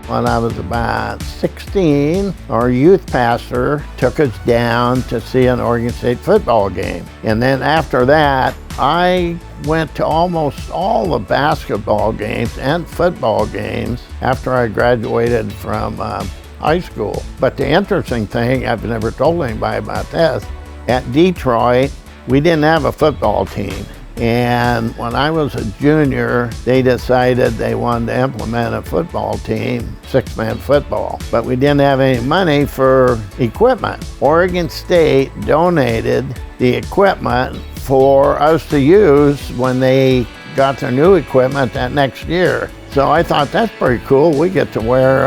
When I was about 16, our youth pastor took us down to see an Oregon State football game. And then after that, I went to almost all the basketball games and football games after I graduated from high school. But the interesting thing, I've never told anybody about this, at Detroit, we didn't have a football team. And when I was a junior, they decided they wanted to implement a football team, six-man football. But we didn't have any money for equipment. Oregon State donated the equipment for us to use when they got their new equipment that next year. So I thought, that's pretty cool. We get to wear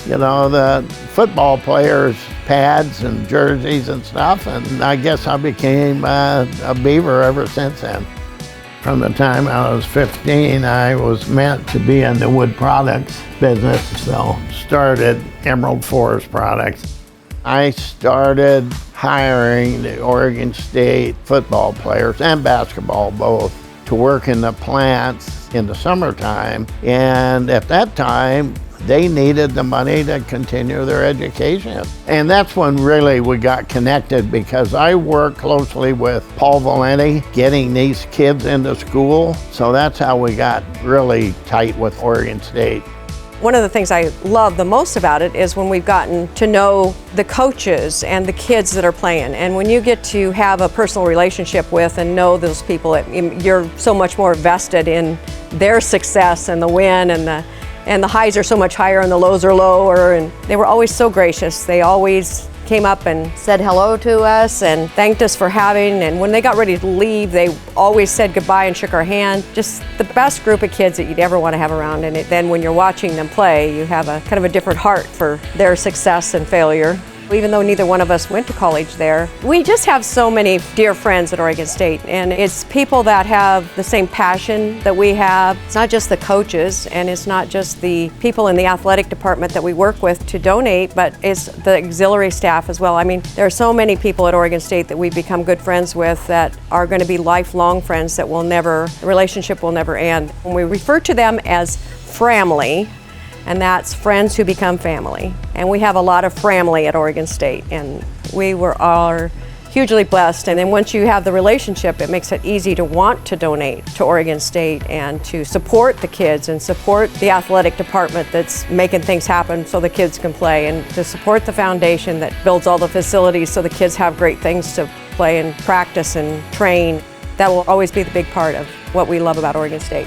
the football players' pads and jerseys and stuff, and I guess I became a Beaver ever since then. From the time I was 15, I was meant to be in the wood products business, so started Emerald Forest Products. I started hiring the Oregon State football players and basketball both to work in the plants in the summertime, and at that time, they needed the money to continue their education. And that's when really we got connected, because I worked closely with Paul Valenti getting these kids into school. So that's how we got really tight with Oregon State. One of the things I love the most about it is when we've gotten to know the coaches and the kids that are playing. And when you get to have a personal relationship with and know those people, you're so much more vested in their success and the win, and the highs are so much higher and the lows are lower. And they were always so gracious. They always came up and said hello to us and thanked us for having. And when they got ready to leave, they always said goodbye and shook our hand. Just the best group of kids that you'd ever want to have around. And then when you're watching them play, you have a kind of a different heart for their success and failure. Even though neither one of us went to college there, we just have so many dear friends at Oregon State, and it's people that have the same passion that we have. It's not just the coaches, and it's not just the people in the athletic department that we work with to donate, but it's the auxiliary staff as well. I mean, there are so many people at Oregon State that we've become good friends with that are going to be lifelong friends that the relationship will never end. When we refer to them as family, and that's friends who become family. And we have a lot of family at Oregon State, and we are hugely blessed. And then once you have the relationship, it makes it easy to want to donate to Oregon State and to support the kids and support the athletic department that's making things happen so the kids can play, and to support the foundation that builds all the facilities so the kids have great things to play and practice and train. That will always be the big part of what we love about Oregon State.